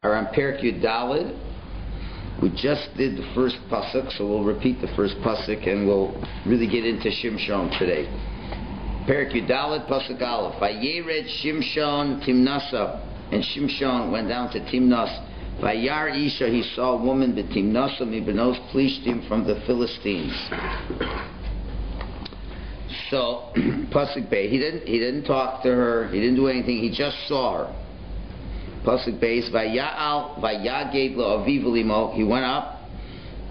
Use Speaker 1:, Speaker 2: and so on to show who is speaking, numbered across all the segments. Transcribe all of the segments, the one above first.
Speaker 1: Are on Perek Yud Daled. We just did the first pasuk, so we'll repeat the first pasuk and we'll really get into Shimshon today. Perek Yud Daled, pasuk Aleph. Vayered Shimshon Timnasa, and Shimshon went down to Timnas. Vayar Isha, he saw a woman betimnasa mibenos Plishtim, from the Philistines. So pasuk Bey, he didn't talk to her, he didn't do anything, he just saw her. Pasuk Beis, Vaya'al Vayaged La'aviv Limo. He went up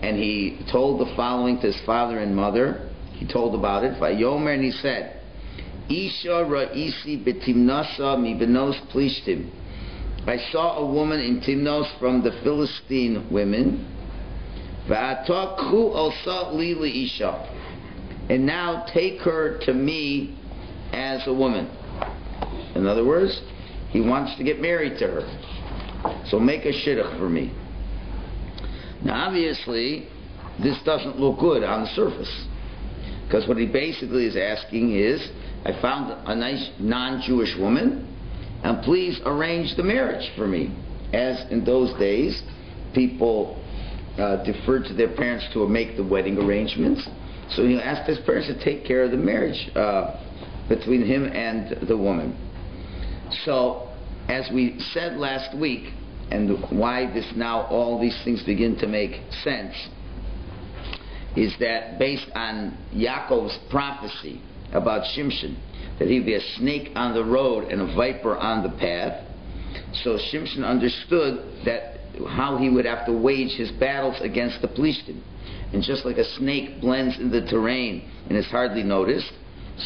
Speaker 1: and he told the following to his father and mother. He told about it. Vayomer, and he said, Isha Ra'isi betimnasa mibenos Plishtim. I saw a woman in Timnos from the Philistine women. Va'ata k'hu osa li le'isha. And now take her to me as a woman. In other words, he wants to get married to her. So make a shidduch for me. Now obviously, this doesn't look good on the surface. Because what he basically is asking is, I found a nice non-Jewish woman, and please arrange the marriage for me. As in those days, people deferred to their parents to make the wedding arrangements. So he asked his parents to take care of the marriage between him and the woman. So, as we said last week, and why this now all these things begin to make sense, is that based on Yaakov's prophecy about Shimshon, that he'd be a snake on the road and a viper on the path, so Shimshon understood that how he would have to wage his battles against the Plishtim. And just like a snake blends in the terrain and is hardly noticed,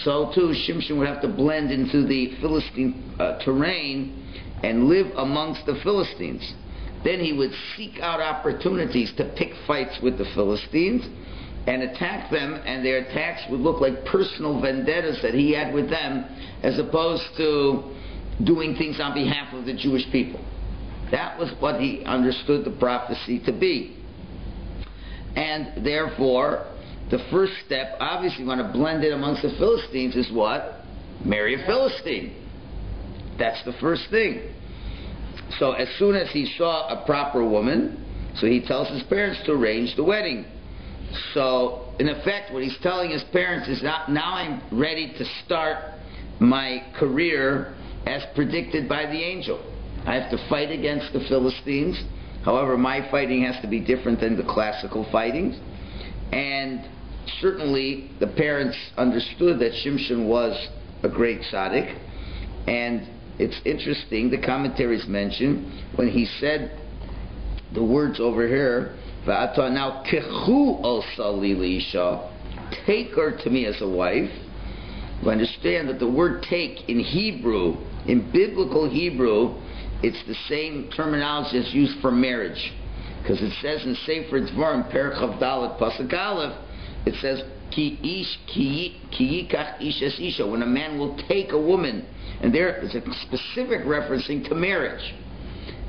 Speaker 1: so too Shimshon would have to blend into the Philistine terrain and live amongst the Philistines. Then he would seek out opportunities to pick fights with the Philistines and attack them, and their attacks would look like personal vendettas that he had with them, as opposed to doing things on behalf of the Jewish people. That was what he understood the prophecy to be. And therefore, the first step, obviously you want to blend in amongst the Philistines, is what? Marry a Philistine. That's the first thing. So as soon as he saw a proper woman, so he tells his parents to arrange the wedding. So in effect, what he's telling his parents is, now I'm ready to start my career as predicted by the angel. I have to fight against the Philistines. However, my fighting has to be different than the classical fightings. And certainly the parents understood that Shimshon was a great tzaddik. And it's interesting, the commentaries mention, when he said the words over here, V'ata now kechu osa li leisha, take her to me as a wife. We understand that the word take in Hebrew, in biblical Hebrew, it's the same terminology that's used for marriage. Because it says in Sefer Dvarim, Perek Chav Daled, pasuk Aleph, it says, Ki yikach ish es isha, when a man will take a woman. And there is a specific referencing to marriage.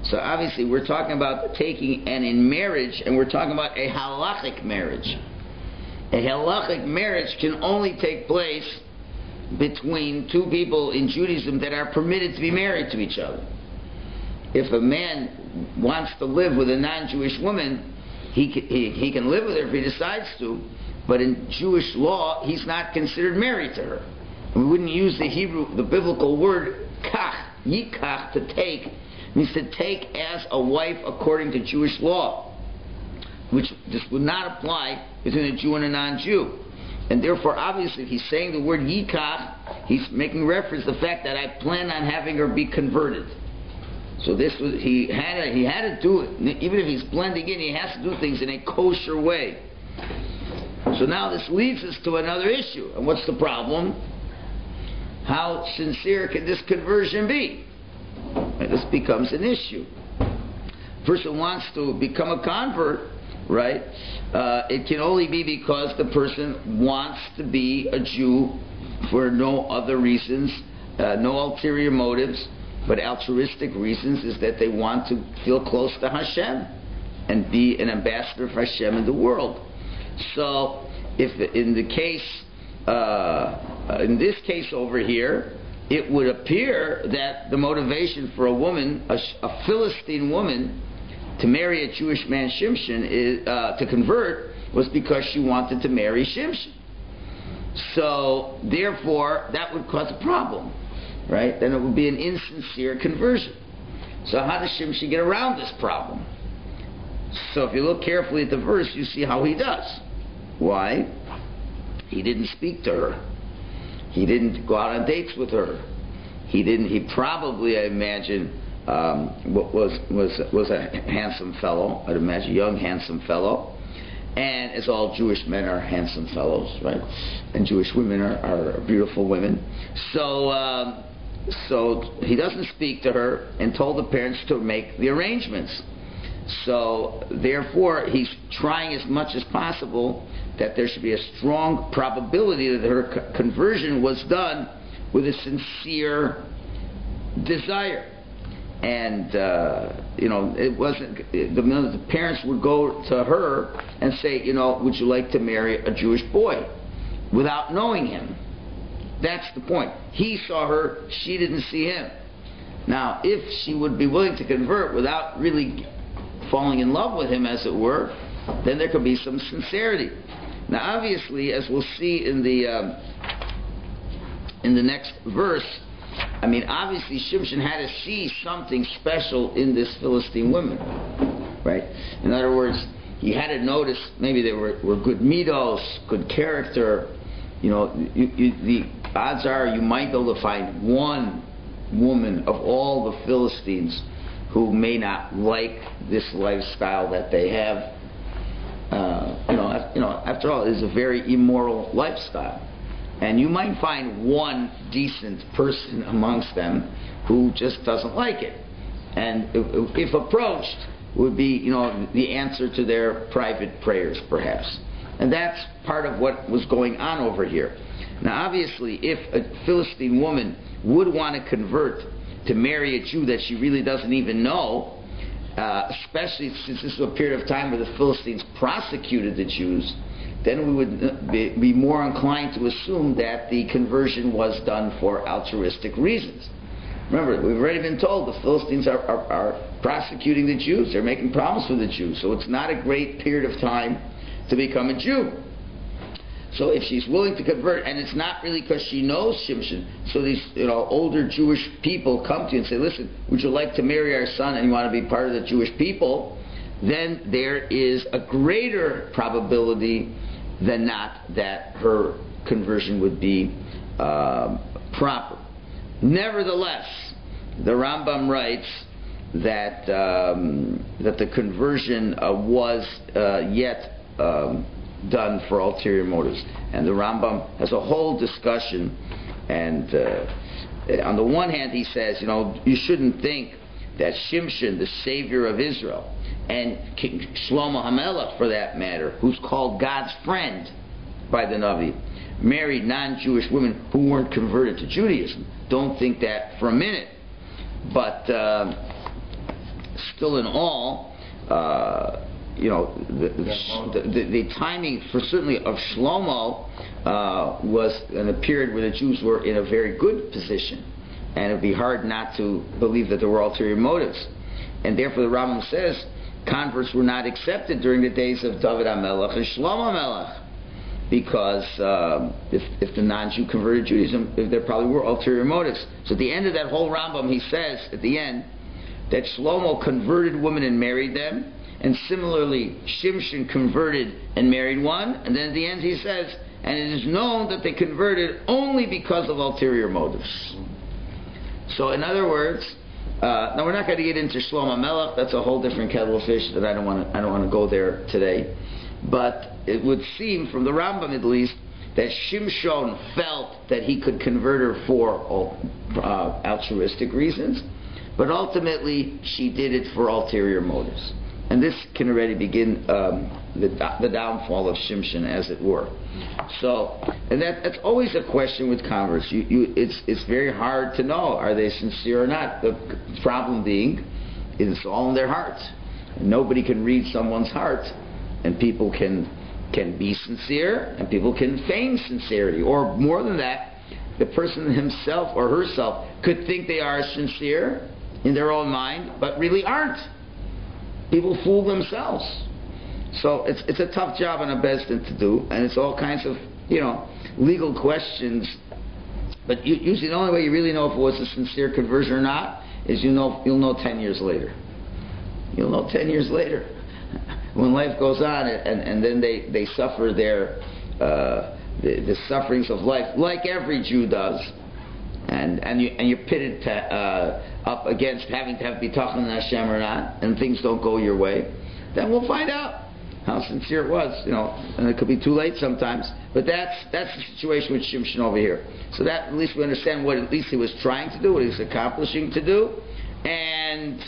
Speaker 1: So obviously we're talking about taking and in marriage, and we're talking about a halachic marriage. A halachic marriage can only take place between two people in Judaism that are permitted to be married to each other. If a man wants to live with a non-Jewish woman, he can live with her if he decides to, but in Jewish law, he's not considered married to her. We wouldn't use the biblical word kach, yikach, to take, means to take as a wife according to Jewish law, which this would not apply between a Jew and a non-Jew. And therefore, obviously, if he's saying the word yikach, he's making reference to the fact that I plan on having her be converted. So this was, he had to do it. Even if he's blending in, he has to do things in a kosher way. So now this leads us to another issue. And what's the problem? How sincere can this conversion be? And this becomes an issue. A person wants to become a convert, right? It can only be because the person wants to be a Jew for no other reasons, no ulterior motives, but altruistic reasons, is that they want to feel close to Hashem and be an ambassador for Hashem in the world. So, if in this case over here, it would appear that the motivation for a woman, a Philistine woman, to marry a Jewish man, Shimshon, to convert, was because she wanted to marry Shimshon. So, therefore, that would cause a problem, right? Then it would be an insincere conversion. So how does Shimshon get around this problem? So if you look carefully at the verse, you see how he does. Why? He didn't speak to her. He didn't go out on dates with her. He probably, I imagine, was a handsome fellow. I'd imagine a young, handsome fellow. And as all Jewish men are handsome fellows, right? And Jewish women are beautiful women. So he doesn't speak to her and told the parents to make the arrangements. So therefore, he's trying as much as possible that there should be a strong probability that her conversion was done with a sincere desire. And it wasn't. The parents would go to her and say, would you like to marry a Jewish boy, without knowing him? That's the point. He saw her; she didn't see him. Now, if she would be willing to convert without really falling in love with him, as it were, then there could be some sincerity. Now, obviously, as we'll see in the next verse, obviously Shimshon had to see something special in this Philistine woman, right? In other words, he had to notice maybe they were good midos, good character. The odds are you might be able to find one woman of all the Philistines who may not like this lifestyle that they have. After all, it is a very immoral lifestyle. And you might find one decent person amongst them who just doesn't like it. And if approached, would be, the answer to their private prayers, perhaps. And that's part of what was going on over here. Now, obviously, if a Philistine woman would want to convert to marry a Jew that she really doesn't even know, especially since this was a period of time where the Philistines prosecuted the Jews, then we would be more inclined to assume that the conversion was done for altruistic reasons. Remember, we've already been told the Philistines are prosecuting the Jews. They're making problems with the Jews. So it's not a great period of time to become a Jew. So if she's willing to convert, and it's not really because she knows Shimshon, so these older Jewish people come to you and say, listen, would you like to marry our son and you want to be part of the Jewish people, then there is a greater probability than not that her conversion would be proper. Nevertheless, the Rambam writes that the conversion was yet done for ulterior motives, and the Rambam has a whole discussion. And on the one hand, he says, you shouldn't think that Shimshon, the savior of Israel, and King Shlomo HaMelech, for that matter, who's called God's friend by the Navi, married non-Jewish women who weren't converted to Judaism. Don't think that for a minute. But still in all, the timing for certainly of Shlomo was in a period where the Jews were in a very good position. And it would be hard not to believe that there were ulterior motives. And therefore the Rambam says converts were not accepted during the days of David HaMelech and Shlomo HaMelech, because if the non-Jew converted Judaism, there probably were ulterior motives. So at the end of that whole Rambam, he says at the end that Shlomo converted women and married them, and similarly Shimshon converted and married one, and then at the end he says, and it is known that they converted only because of ulterior motives. So in other words, now we're not going to get into Shlomo HaMelech. That's a whole different kettle of fish that I don't want to go there today. But it would seem, from the Rambam at least, that Shimshon felt that he could convert her for altruistic reasons, but ultimately she did it for ulterior motives. And this can already begin the downfall of Shimshon, as it were. So, and that's always a question with converts. It's very hard to know, are they sincere or not? The problem being, it's all in their hearts. And nobody can read someone's heart. And people can be sincere, and people can feign sincerity. Or more than that, the person himself or herself could think they are sincere in their own mind, but really aren't. People fool themselves. So it's a tough job on a beis din to do, and it's all kinds of legal questions. But usually the only way you really know if it was a sincere conversion or not is you'll know 10 years later. You'll know 10 years later when life goes on, and then they suffer the sufferings of life like every Jew does, and you're pitted up against having to have bitachon in Hashem or not, and things don't go your way. Then we'll find out how sincere it was, and it could be too late sometimes. But that's the situation with Shimshon over here. So that at least we understand what at least he was trying to do, what he was accomplishing to do, and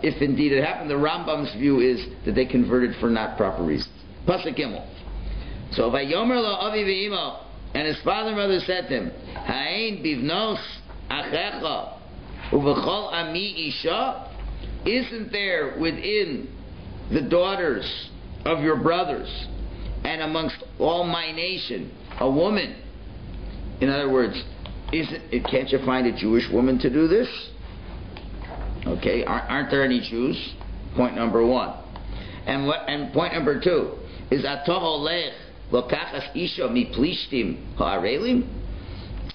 Speaker 1: if indeed it happened, the Rambam's view is that they converted for not proper reasons. Pasuk Gimel. So Vayomer lo avi ve'imo, and his father and mother said to him, Ha'ein bivnos achecha uvechol ami isha, isn't there within the daughters of your brothers and amongst all my nation a woman? In other words, can't you find a Jewish woman to do this? Okay, aren't there any Jews? Point number one. And point number two is atoholech lokachas isha mi plishtim ha'arelim,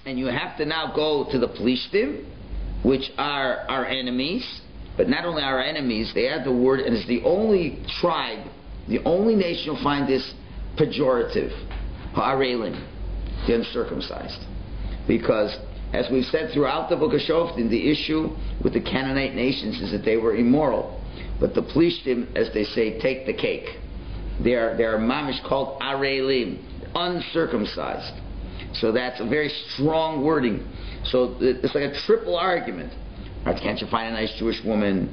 Speaker 1: and you have to now go to the plishtim, which are our enemies. But not only our enemies, they add the word, and it's the only tribe, the only nation you'll find this pejorative, ha'arelim, the uncircumcised. Because, as we've said throughout the book of Shoftim, the issue with the Canaanite nations is that they were immoral. But the Plishtim, as they say, take the cake. They are mamish called arelim, uncircumcised. So that's a very strong wording. So it's like a triple argument. Can't you find a nice Jewish woman?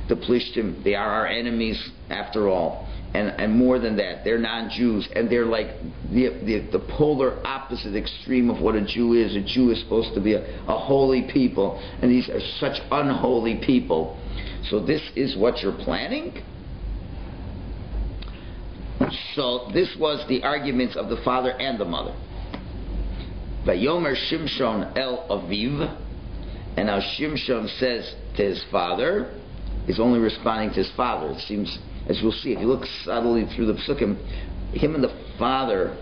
Speaker 1: The Plishtim, they are our enemies after all. And more than that, they're non-Jews, and they're like the polar opposite extreme of what a Jew is. A Jew is supposed to be a holy people, and these are such unholy people. So this is what you're planning? So this was the arguments of the father and the mother. Vayomer Shimshon el Aviv, and now Shimshon says to his father, he's only responding to his father. It seems, as you'll see, if you look subtly through the psukim, him and the father,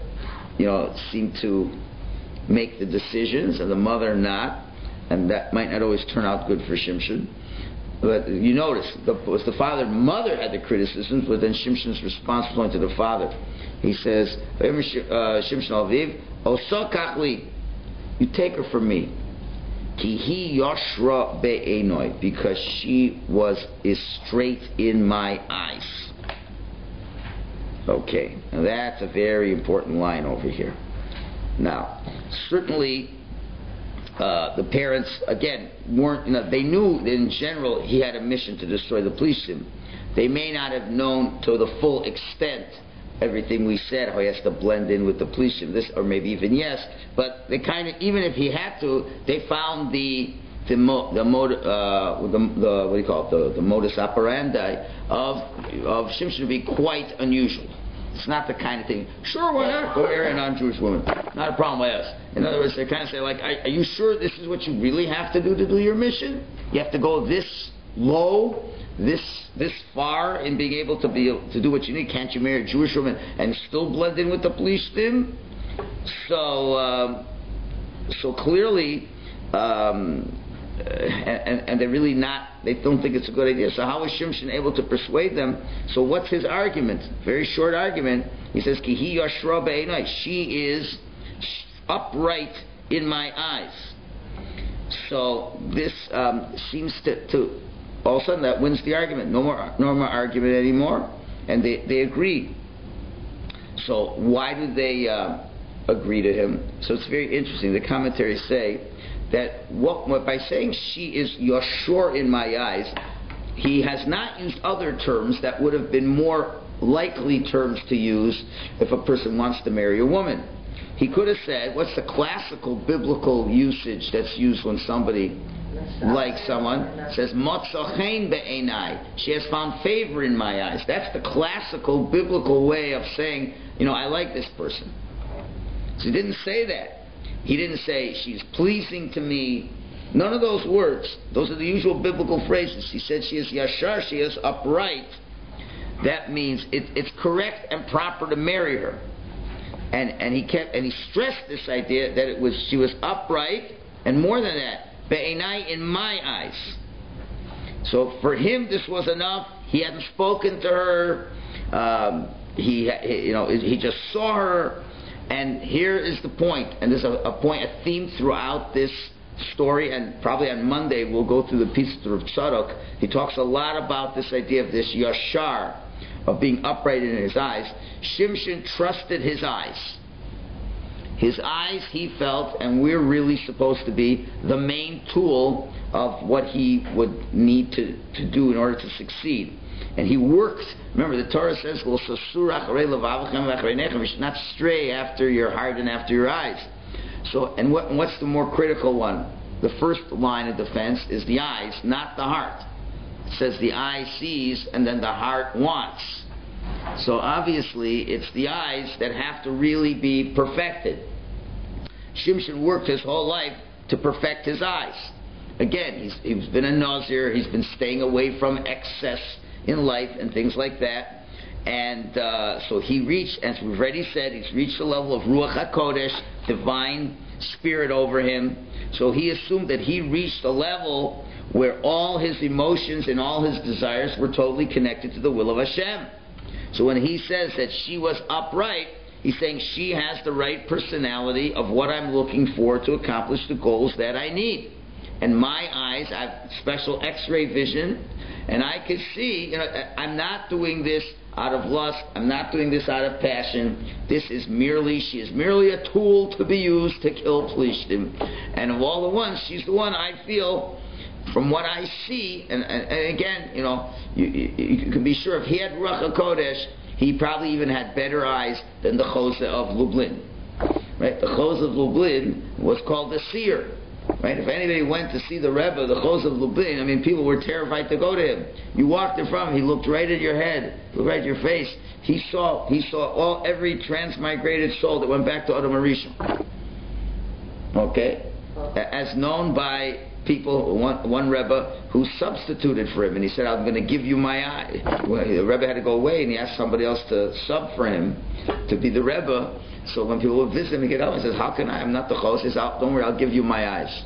Speaker 1: seem to make the decisions, and the mother not, and that might not always turn out good for Shimshon. But you notice, the father and mother had the criticisms, but then Shimshon's response was only to the father. He says, Shimshon Aviv, Oso kachli, you take her from me. Kihi yoshra be'enoi, because she is straight in my eyes. Okay, now that's a very important line over here. Now, certainly the parents, again, weren't, they knew that in general he had a mission to destroy the Plishtim. They may not have known to the full extent everything we said, how he has to blend in with the Plishtim, this, or maybe even yes, but they kind of, even if he had to, they found the modus operandi of Shimshon to be quite unusual. It's not the kind of thing, sure, why not? Go marry a non-Jewish woman. Not a problem by us. In other words, they kind of say, like, are you sure this is what you really have to do your mission? You have to go this low, this far in being able to do what you need. Can't you marry a Jewish woman and still blend in with the Plishtim? So clearly, and they're really not, they don't think it's a good idea. So how is Shimshon able to persuade them? So what's his argument? Very short argument. He says, Kihi yashra be'enai, she is upright in my eyes. So this seems to all of a sudden that wins the argument. No more argument anymore, and they agree. So why do they agree to him? So it's very interesting. The commentaries say that by saying she is Yashor in my eyes, he has not used other terms that would have been more likely terms to use if a person wants to marry a woman. He could have said, what's the classical biblical usage that's used when somebody likes someone? It says, Motzachein be'enai. She has found favor in my eyes. That's the classical biblical way of saying, I like this person. So he didn't say that. He didn't say, she's pleasing to me. None of those words. Those are the usual biblical phrases. He said she is yashar, she is upright. That means it's correct and proper to marry her. And he stressed this idea that she was upright, and more than that, be'enai, in my eyes. So for him, this was enough. He hadn't spoken to her. He just saw her. And here is the point, and there's a theme throughout this story, and probably on Monday we'll go through the piece of Tzadok. He talks a lot about this idea of this yashar, of being upright in his eyes. Shimshon trusted his eyes. His eyes, he felt, and we're really supposed to be the main tool of what he would need to do in order to succeed. And he worked. Remember, the Torah says, "You should not stray after your heart and after your eyes." So, and what's the more critical one? The first line of defense is the eyes, not the heart. It says the eye sees, and then the heart wants. So obviously, it's the eyes that have to really be perfected. Shimshon worked his whole life to perfect his eyes. Again, he's been a nazir. He's been staying away from excess in life and things like that. And so he reached, as we've already said, he's reached the level of Ruach HaKodesh, divine spirit over him. So he assumed that he reached a level where all his emotions and all his desires were totally connected to the will of Hashem. So when he says that she was upright, he's saying she has the right personality of what I'm looking for to accomplish the goals that I need. And my eyes, I have special X-ray vision, and I can see, I'm not doing this out of lust, I'm not doing this out of passion. She is merely a tool to be used to kill Plishtim. And of all the ones, she's the one I feel, from what I see, and again, you can be sure if he had Ruach HaKodesh, he probably even had better eyes than the Chose of Lublin. Right? The Chose of Lublin was called the seer. Right? If anybody went to see the Rebbe, the Chose of Lublin, people were terrified to go to him. You walked in front of him, he looked right at your head, looked right at your face. He saw every transmigrated soul that went back to Adam Arishon. Okay? As known by people, one Rebbe who substituted for him, and he said, I'm going to give you my eye. Well, the Rebbe had to go away, and he asked somebody else to sub for him to be the Rebbe. So when people would visit him, he get up and says, how can I? I'm not the Chose. He says, don't worry, I'll give you my eyes.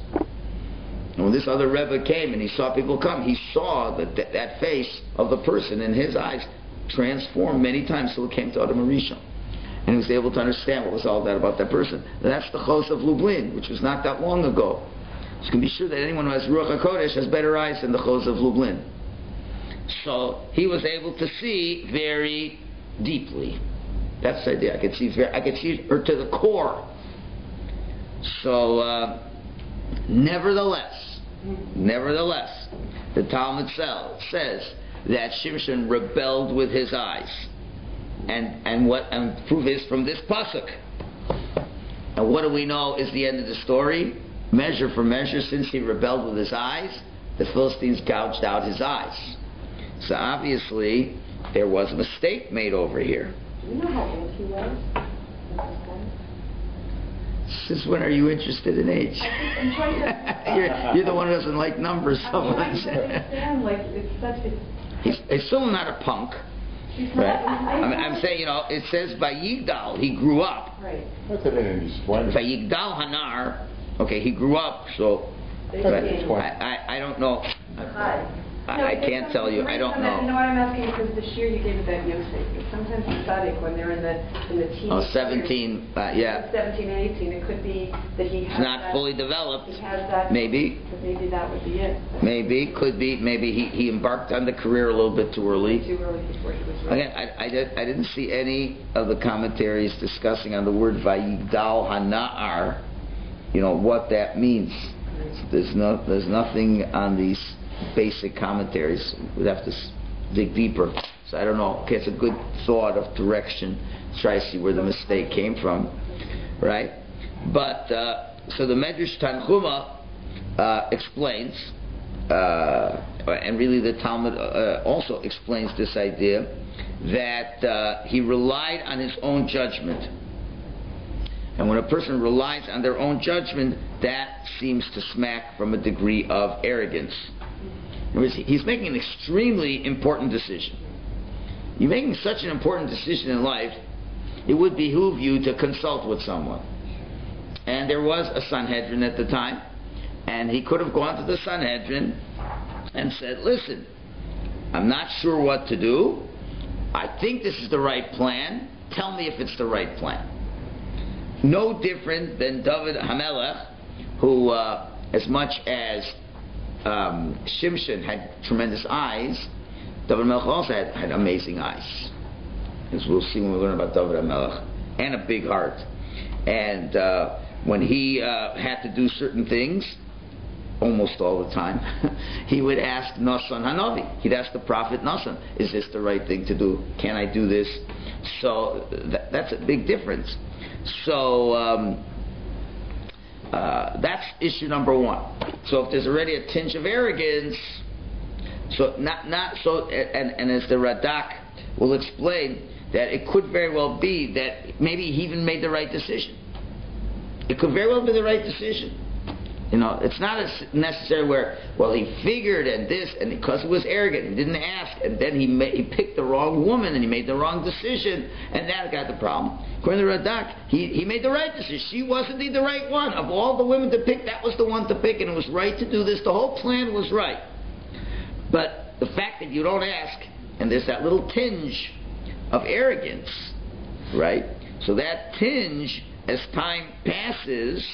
Speaker 1: And when this other Rebbe came and he saw people come, he saw that face of the person in his eyes transformed many times till it came to Adam Arishon. And he was able to understand what was all that about that person. And that's the Chose of Lublin, which was not that long ago. So you can be sure that anyone who has Ruach HaKodesh has better eyes than the Chose of Lublin. So he was able to see very deeply. That's the idea. I could see her to the core. So, nevertheless, the Talmud says that Shimshon rebelled with his eyes, and proof is from this pasuk. And what do we know is the end of the story? Measure for measure, since he rebelled with his eyes, the Philistines gouged out his eyes. So obviously, there was a mistake made over here.
Speaker 2: Do you know how old he was?
Speaker 1: Since when are you interested in age?
Speaker 2: I'm trying to...
Speaker 1: you're the one who doesn't like numbers so much.
Speaker 2: I understand, it's such a...
Speaker 1: He's still not a punk. Right? I'm saying, it says Vayigdal, he grew up.
Speaker 2: Right.
Speaker 3: That's it in his 20s.
Speaker 1: Vayigdal Hanar, okay, he grew up, so... I don't know. I can't tell you. I don't know.
Speaker 2: No, I'm asking because the shear you gave about Yossi. Because sometimes in tzaddik, when they're in the teens.
Speaker 1: Oh, 17. Yeah.
Speaker 2: 17 and 18. It could be that he has.
Speaker 1: It's not fully developed.
Speaker 2: He has that.
Speaker 1: Maybe.
Speaker 2: Maybe that would be it.
Speaker 1: Maybe. Could be. Maybe he embarked on the career a little bit too early.
Speaker 2: Too early before he was ready.
Speaker 1: Again, I didn't see any of the commentaries discussing on the word Vayigdal Hana'ar, what that means. There's nothing on these basic commentaries. We'd have to dig deeper. So I don't know. Okay, it's a good thought of direction to try to see where the mistake came from, right? But so the Medrash Tanchuma explains, and really the Talmud also explains this idea that he relied on his own judgment. And when a person relies on their own judgment, that seems to smack from a degree of arrogance. In other words, he's making an extremely important decision. You're making such an important decision in life, it would behoove you to consult with someone. And there was a Sanhedrin at the time, and he could have gone to the Sanhedrin and said, listen, I'm not sure what to do. I think this is the right plan. Tell me if it's the right plan. No different than David HaMelech, who, as much as Shimshon had tremendous eyes, David HaMelech also had amazing eyes. As we'll see when we learn about David HaMelech. And a big heart. And when he had to do certain things, almost all the time, he would ask Nasan Hanavi. He'd ask the prophet Nasan, is this the right thing to do? Can I do this? So that's a big difference. So that's issue number one. So if there's already a tinge of arrogance, so not so, and as the Radak will explain, that it could very well be that maybe he even made the right decision. It could very well be the right decision. You know, it's not necessarily where, well, he figured and this, and because he was arrogant, he didn't ask, and then he picked the wrong woman, and he made the wrong decision, and that got the problem. According to Radak, he made the right decision. She wasn't the right one. Of all the women to pick, that was the one to pick, and it was right to do this. The whole plan was right. But the fact that you don't ask, and there's that little tinge of arrogance, right? So that tinge, as time passes,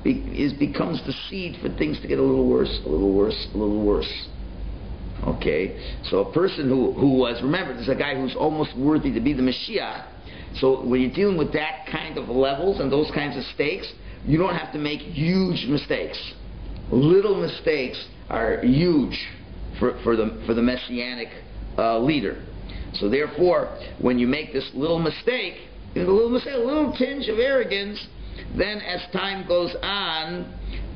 Speaker 1: becomes the seed for things to get a little worse, a little worse, a little worse. Okay? So a person who was, remember, there's a guy who's almost worthy to be the Mashiach. So when you're dealing with that kind of levels and those kinds of stakes, you don't have to make huge mistakes. Little mistakes are huge for the Messianic leader. So therefore, when you make this little mistake, a little tinge of arrogance, then as time goes on,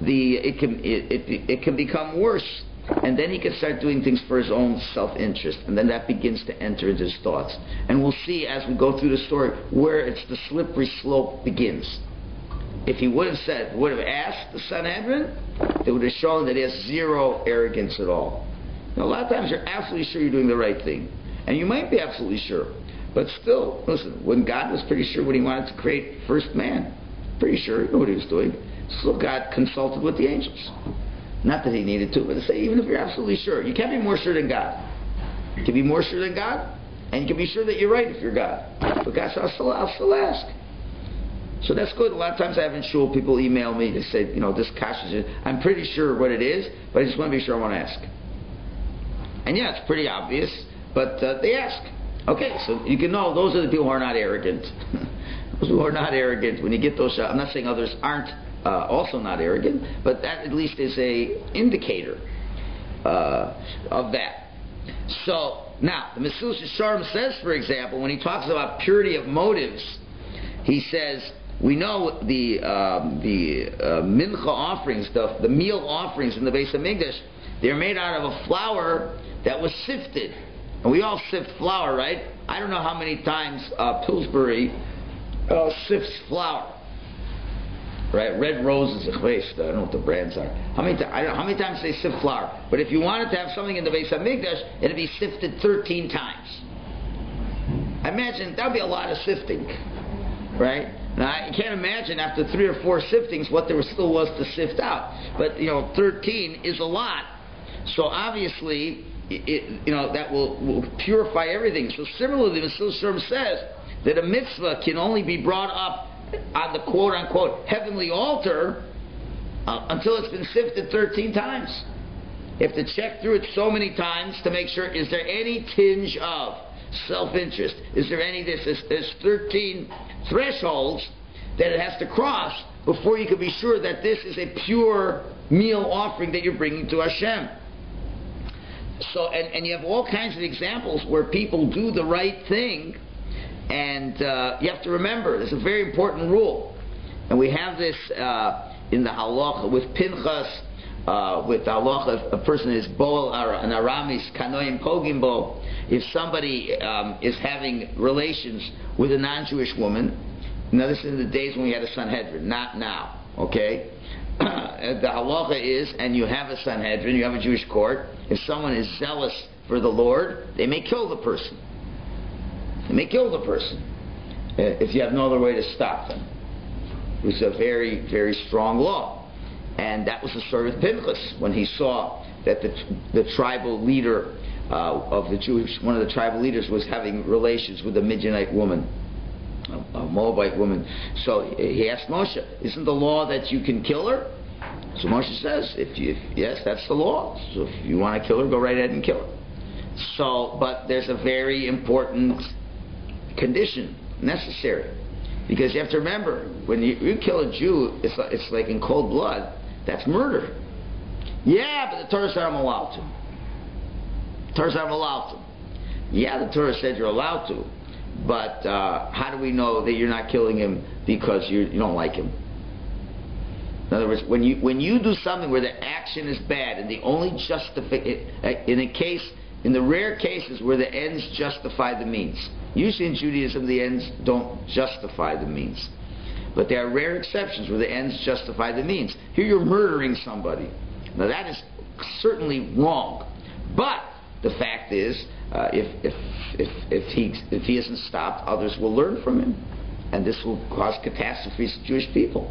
Speaker 1: it can become worse, and then he can start doing things for his own self-interest, and then that begins to enter into his thoughts. And we'll see as we go through the story where it's the slippery slope begins. If he would have asked the Sanhedrin, they would have shown that he has zero arrogance at all. Now, a lot of times you're absolutely sure you're doing the right thing, and you might be absolutely sure, but still, listen, when God was pretty sure when he wanted to create first man, pretty sure he knew what he was doing, still God consulted with the angels. Not that he needed to, but to say, even if you're absolutely sure, you can't be more sure than God. You can be more sure than God, and you can be sure that you're right if you're God. But God said, I'll still ask. So that's good. A lot of times I have in Shul, people email me, they say, this Kosher, I'm pretty sure what it is, but I just want to be sure I want to ask. And yeah, it's pretty obvious, but they ask. Okay, so you can know those are the people who are not arrogant. Those who are not arrogant, when you get those shots, I'm not saying others aren't also not arrogant, but that at least is a indicator of that. So, now, the Michalowicz says, for example, when he talks about purity of motives, he says, we know the mincha offerings, the meal offerings in the Beis HaMikdash, they're made out of a flour that was sifted. And we all sift flour, right? I don't know how many times Pillsbury sifts flour. Right? Red Roses, I don't know what the brands are. How many times they sift flour? But if you wanted to have something in the Beis HaMikdash, it'd be sifted 13 times. I imagine that would be a lot of sifting. Right? Now, I can't imagine after 3 or 4 siftings what there still was to sift out. But, 13 is a lot. So obviously, that will purify everything. So similarly, the Michalowicz says that a mitzvah can only be brought up on the quote-unquote heavenly altar until it's been sifted 13 times. You have to check through it so many times to make sure, is there any tinge of self-interest? Is there any this? There's 13 thresholds that it has to cross before you can be sure that this is a pure meal offering that you're bringing to Hashem. So, and you have all kinds of examples where people do the right thing, and you have to remember, there's a very important rule, and we have this in the halacha with Pinchas, with the halacha, a person is boel, an aramis, kanoim pogim bo. If somebody is having relations with a non-Jewish woman, Now this is in the days when we had a Sanhedrin, not now. Okay? The halacha is, and you have a Sanhedrin, you have a Jewish court, if someone is zealous for the Lord, they may kill the person. They may kill the person if you have no other way to stop them. It was a very, very strong law. And that was the story with Pinchas, when he saw that the tribal leader of the Jewish, one of the tribal leaders was having relations with a Midianite woman, a Moabite woman. So he asked Moshe, isn't the law that you can kill her? So Moshe says, yes, that's the law. So if you want to kill her, go right ahead and kill her. So, but there's a very important condition necessary. Because you have to remember, when you kill a Jew, it's like in cold blood. That's murder. Yeah, but the Torah said I'm allowed to. The Torah said I'm allowed to. Yeah, the Torah said you're allowed to. But how do we know that you're not killing him because you don't like him? In other words, when you do something where the action is bad and the only in the rare cases where the ends justify the means. Usually in Judaism the ends don't justify the means. But there are rare exceptions where the ends justify the means. Here you're murdering somebody. Now that is certainly wrong. But the fact is, if he isn't stopped, others will learn from him. And this will cause catastrophes to Jewish people.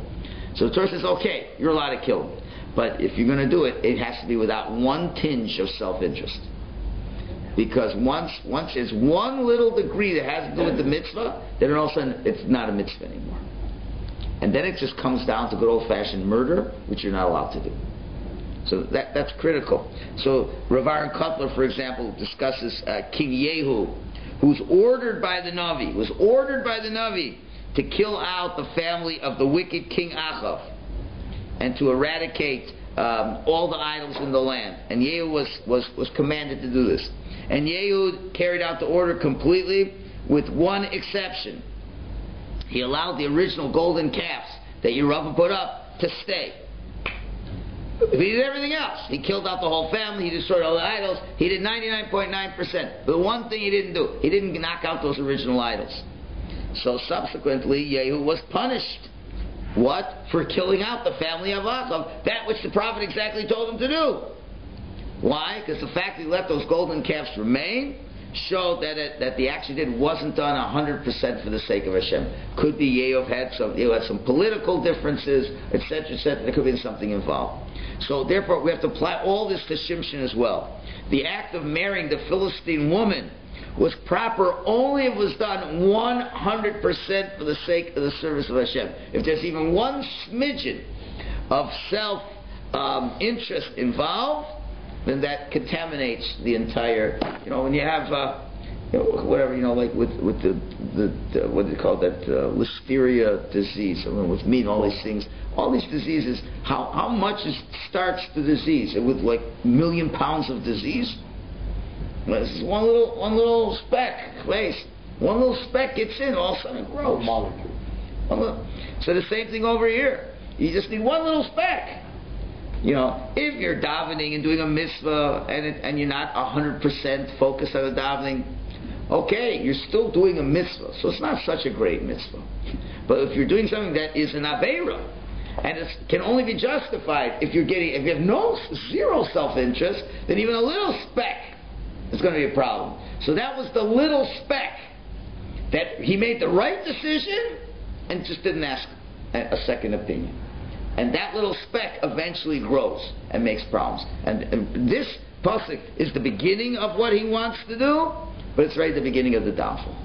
Speaker 1: So the Torah says, okay, you're allowed to kill him. But if you're going to do it, it has to be without one tinge of self-interest. Because once there's one little degree that has to do with the mitzvah, then all of a sudden it's not a mitzvah anymore. And then it just comes down to good old-fashioned murder, which you're not allowed to do. So that's critical. So Rav Aaron Kotler, for example, discusses King Yehu, who's ordered by the Navi to kill out the family of the wicked King Achav and to eradicate all the idols in the land. And Yehu was commanded to do this. And Yehu carried out the order completely with one exception. He allowed the original golden calves that Yerubba put up to stay. He did everything else. He killed out the whole family. He destroyed all the idols. He did 99.9%. But the one thing he didn't do, he didn't knock out those original idols. So subsequently, Yehu was punished. What? For killing out the family of Achav, that which the prophet exactly told him to do. Why? Because the fact that he let those golden calves remain showed that the action he did wasn't done 100% for the sake of Hashem. Could be Yehu had some political differences, etc., etc. There could be something involved. So therefore, we have to apply all this to Shimshon as well. The act of marrying the Philistine woman was proper only if it was done 100% for the sake of the service of Hashem. If there's even one smidgen of self-interest involved, then that contaminates the entire. When you have whatever, like with the what do you call that, listeria disease, with meat, all these things, all these diseases. How much starts the disease? With like 1 million pounds of disease. This is one little speck, place. One little speck gets in, all of a sudden it grows. So the same thing over here. You just need one little speck. If you're davening and doing a mitzvah and you're not 100% focused on the davening, okay, you're still doing a mitzvah, so it's not such a great mitzvah. But if you're doing something that is an aveira, and it can only be justified if you have zero self-interest, then even a little speck is going to be a problem. So that was the little speck that he made the right decision and just didn't ask a second opinion. And that little speck eventually grows and makes problems. And this pasuk is the beginning of what he wants to do, but it's right at the beginning of the downfall.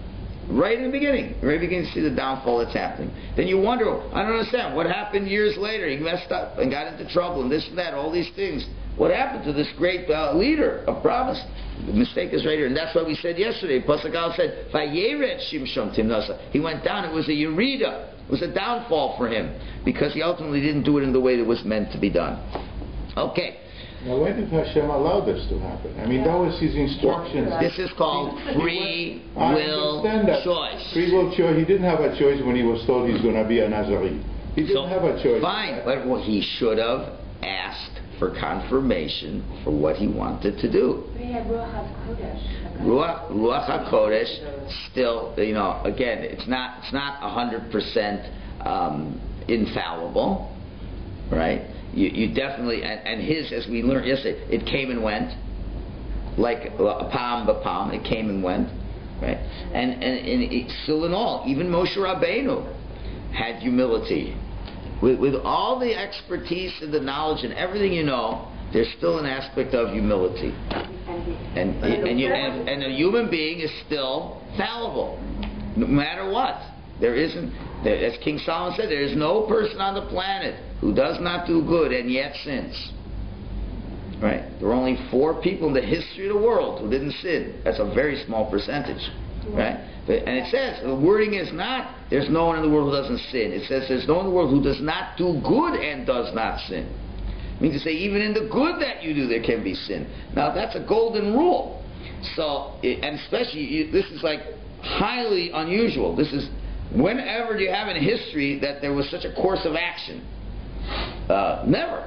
Speaker 1: Right in the beginning. Right beginning to see the downfall that's happening. Then you wonder, I don't understand, what happened years later? He messed up and got into trouble and this and that, all these things. What happened to this great leader of promise? The mistake is right here. And that's what we said yesterday. Pasuk Al said, Vayeret Shimshon Timnasa. He went down. It was a yerida. It was a downfall for him because he ultimately didn't do it in the way that was meant to be done. Okay.
Speaker 3: Now, why did Hashem allow this to happen? I mean, that was his instructions.
Speaker 1: This is called free will choice.
Speaker 3: Free will choice. He didn't have a choice when he was told he's going to be a Nazarene. He didn't have a choice.
Speaker 1: Fine, but he should have asked for confirmation for what he wanted to do.
Speaker 2: But he had Ruach HaKodesh.
Speaker 1: Ruach HaKodesh, still, again, it's not 100% infallible, right? You definitely, and his, as we learned yesterday, it came and went, like a palm b'palm, it came and went, right? And still in all, even Moshe Rabbeinu had humility. With all the expertise and the knowledge and everything there's still an aspect of humility. And a human being is still fallible, no matter what. There isn't, as King Solomon said, there is no person on the planet who does not do good and yet sins. Right? There are only 4 people in the history of the world who didn't sin. That's a very small percentage. Right? And it says, the wording is not, there's no one in the world who doesn't sin. It says, there's no one in the world who does not do good and does not sin. It means to say, even in the good that you do, there can be sin. Now, that's a golden rule. So, and especially, this is like highly unusual. This is, whenever do you have in history that there was such a course of action? Never.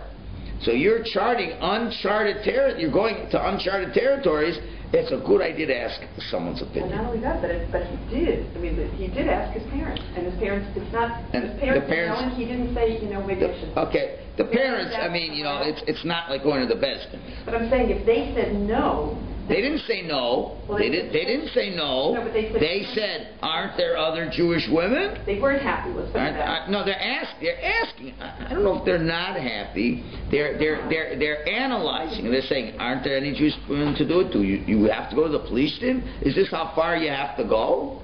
Speaker 1: So you're charting uncharted territory. You're going to uncharted territories. It's a good idea to ask someone's opinion.
Speaker 2: Well, not only that, but he did. I mean, he did ask his parents, and his parents. It's not.
Speaker 1: And
Speaker 2: his parents.
Speaker 1: The parents
Speaker 2: he didn't say, maybe I should.
Speaker 1: Okay, the parents. I mean, it's not like going to the best.
Speaker 2: But I'm saying, if they said no.
Speaker 1: They didn't say no.
Speaker 2: Well,
Speaker 1: they didn't say no.
Speaker 2: No, but they
Speaker 1: said, aren't there other Jewish women?
Speaker 2: They weren't happy with that.
Speaker 1: No, they're asking. I don't know if they're not happy. They're analyzing. They're saying, aren't there any Jewish women to do it? Do you have to go to the police station? Is this how far you have to go?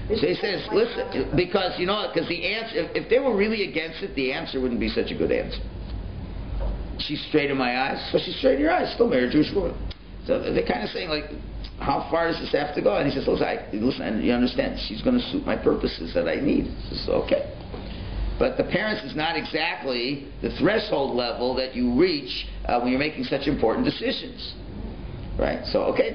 Speaker 1: So he says, listen, because because the answer, if they were really against it, the answer wouldn't be such a good answer. She's straight in my eyes. So she's straight in your eyes. Still married a Jewish woman. So they're kind of saying, like, how far does this have to go? And he says, listen, you understand, she's going to suit my purposes that I need. He says, okay. But the parents is not exactly the threshold level that you reach when you're making such important decisions. Right? So, okay,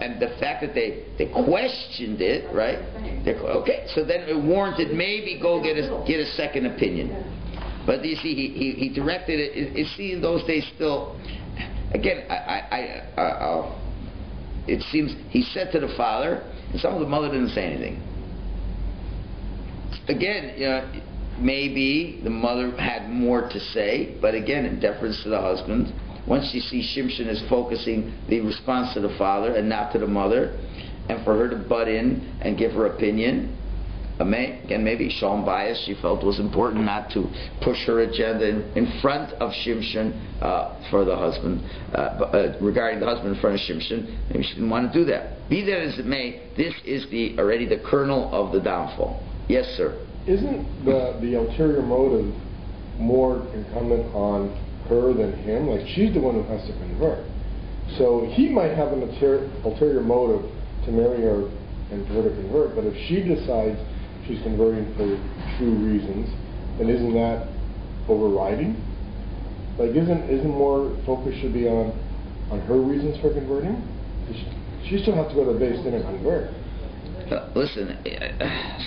Speaker 1: and the fact that they questioned it, right? Okay, so then it warranted maybe go get a second opinion. But you see, he directed it. You see, in those days still... Again, it seems he said to the father, and some of the mother didn't say anything. Again, maybe the mother had more to say, but again, in deference to the husband, once you see Shimshon is focusing the response to the father and not to the mother, and for her to butt in and give her opinion, again, maybe Shalom bias, she felt was important not to push her agenda in front of Shimshon for the husband, regarding the husband in front of Shimshon. Maybe she didn't want to do that. Be that as it may, this is already the kernel of the downfall. Yes, sir.
Speaker 4: Isn't the ulterior motive more incumbent on her than him? Like, she's the one who has to convert. So he might have an ulterior motive to marry her and for her to convert, but if she decides she's converting for true reasons, then isn't that overriding? Like, isn't more focus should be on her reasons for converting? She still has to go to the base din and convert.
Speaker 1: Listen,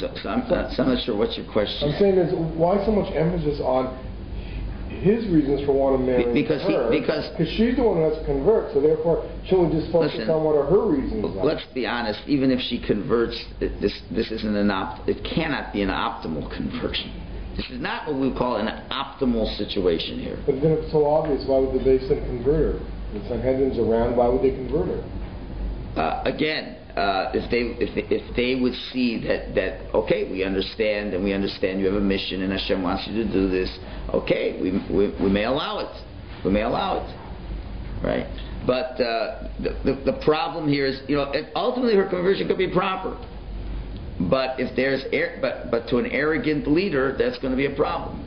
Speaker 1: so I'm not sure what's your question.
Speaker 4: I'm saying is, why so much emphasis on his reasons for wanting to marry her? Because she's the one who has to convert, so therefore she'll just focus on what are her reasons.
Speaker 1: Let's be honest. Even if she converts, this isn't it cannot be an optimal conversion. This is not what we call an optimal situation here.
Speaker 4: But then if it's so obvious, why would the base then convert her? If Sanhedrin's around, why would they convert her?
Speaker 1: If they would see that okay, we understand you have a mission and Hashem wants you to do this, okay, we may allow it. We may allow it. Right? But the problem here is, ultimately her conversion could be proper. But if there's but to an arrogant leader, that's going to be a problem.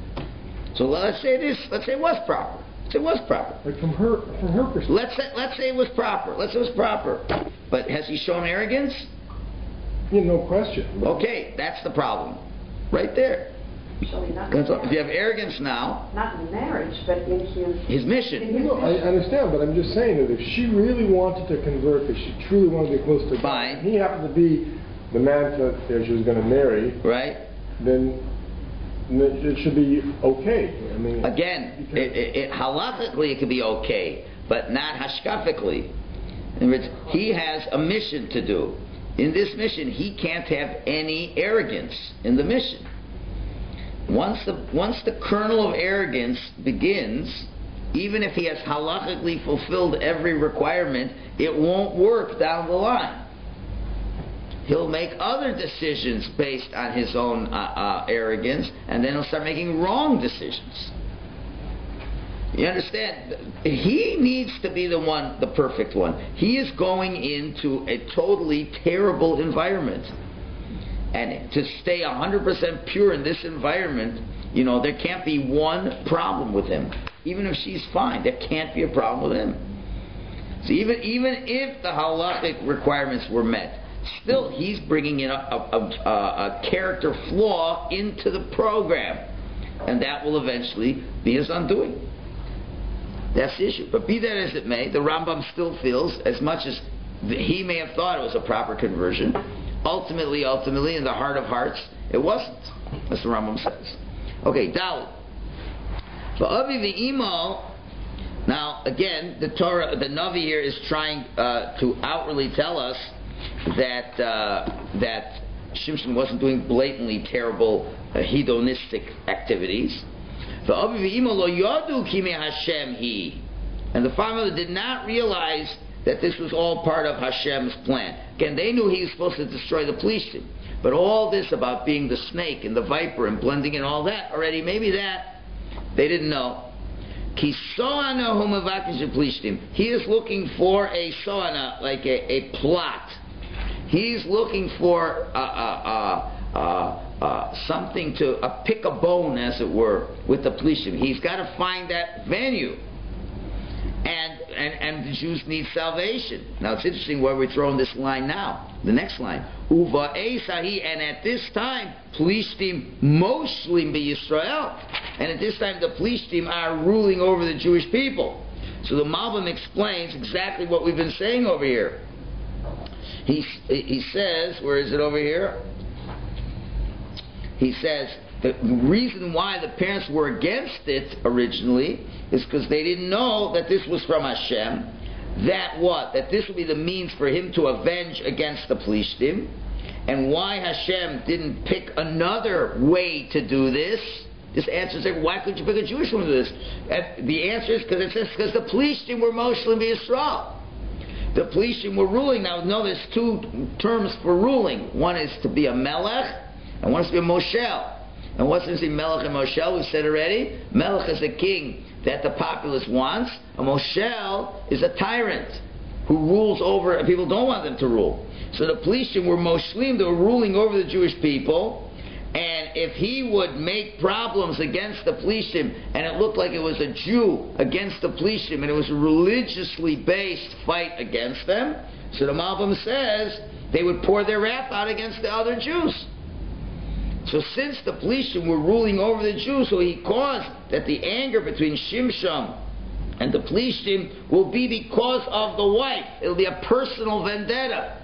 Speaker 1: So let's say it was proper. It was proper.
Speaker 4: Like from her perspective.
Speaker 1: Let's say it was proper. But has he shown arrogance?
Speaker 4: Yeah, no question.
Speaker 1: Okay, that's the problem, right there. If you have arrogance now,
Speaker 2: not in marriage, but in
Speaker 1: his mission.
Speaker 4: I understand, but I'm just saying that if she really wanted to convert, if she truly wanted to be close to God, and he happened to be the man that she was going to marry,
Speaker 1: right?
Speaker 4: Then it should be okay. I mean,
Speaker 1: again, halachically it could be okay, but not hashkafically. In other words, he has a mission to do. In this mission, he can't have any arrogance in the mission. Once the kernel of arrogance begins, even if he has halachically fulfilled every requirement, it won't work down the line. He'll make other decisions based on his own arrogance, and then he'll start making wrong decisions. You understand? He needs to be the perfect one. He is going into a totally terrible environment. And to stay 100% pure in this environment, there can't be one problem with him. Even if she's fine, there can't be a problem with him. So even if the halachic requirements were met, still he's bringing in a character flaw into the program. And that will eventually be his undoing. That's the issue. But be that as it may, the Rambam still feels, as much as he may have thought it was a proper conversion, ultimately, in the heart of hearts, it wasn't. That's what the Rambam says. Okay, Dalit. Va'avi v'imo. Now, again, the Torah, the Navi here is trying to outwardly tell us that Shimshon wasn't doing blatantly terrible hedonistic activities. And the father did not realize that this was all part of Hashem's plan. Again, they knew he was supposed to destroy the Plishtim. But all this about being the snake and the viper and blending in all that, already maybe that, they didn't know. He is looking for a soana, like a plot. He's looking for something to pick a bone, as it were, with the Plishtim. He's got to find that venue. And the Jews need salvation. Now it's interesting where we're throwing this line now. The next line. Uva Esahi, and at this time, Plishtim Moshlim be Yisrael. And at this time, the Plishtim are ruling over the Jewish people. So the Malbim explains exactly what we've been saying over here. He says, where is it over here? He says, the reason why the parents were against it originally is because they didn't know that this was from Hashem. That this would be the means for him to avenge against the Plishtim. And why Hashem didn't pick another way to do this. This answer is, why couldn't you pick a Jewish one to do this? And the answer is because the Plishtim were Moshlim Yisrael. The Plishtim were ruling. Now, no, there's two terms for ruling. One is to be a Melech, and one is to be a Moshel. And what's this in Melech and Moshel? We said already. Melech is a king that the populace wants. A Moshel is a tyrant who rules over, and people don't want them to rule. So the Plishtim were Moshlim, they were ruling over the Jewish people. And if he would make problems against the Plishtim, and it looked like it was a Jew against the Plishtim, and it was a religiously based fight against them, so the Malbim says they would pour their wrath out against the other Jews. So since the Plishtim were ruling over the Jews, so he caused that the anger between Shimshon and the Plishtim will be because of the wife. It'll be a personal vendetta.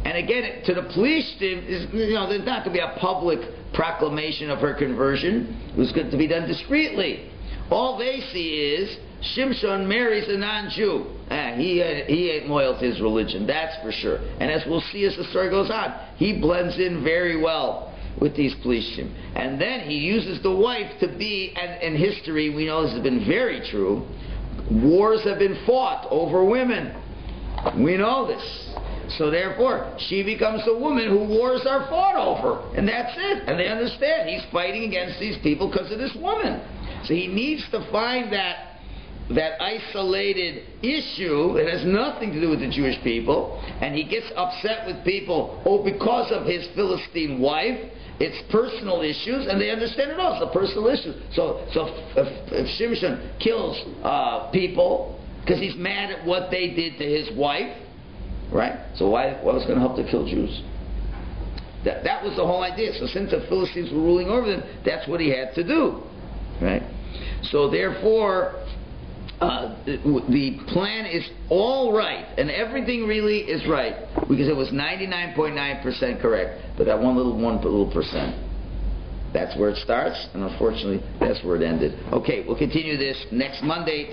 Speaker 1: And again, to the Plishtim, there's not going to be a public proclamation of her conversion. It was going to be done discreetly. All they see is Shimshon marries a non-Jew. He ain't loyal to his religion, that's for sure. And as we'll see as the story goes on, he blends in very well with these Plishtim. And then he uses the wife to be, and in history we know this has been very true, wars have been fought over women. We know this. So therefore, she becomes the woman who wars are fought over. And that's it. And they understand he's fighting against these people because of this woman. So he needs to find that isolated issue that has nothing to do with the Jewish people. And he gets upset with people, because of his Philistine wife. It's personal issues, and they understand it all. It's a personal issue. So if Shimshon kills people because he's mad at what they did to his wife, right? So what was going to help to kill Jews? That was the whole idea. So since the Philistines were ruling over them, that's what he had to do, right? So therefore, the plan is all right, and everything really is right, because it was 99.9% correct, but that one little percent. That's where it starts, and unfortunately, that's where it ended. Okay, we'll continue this next Monday.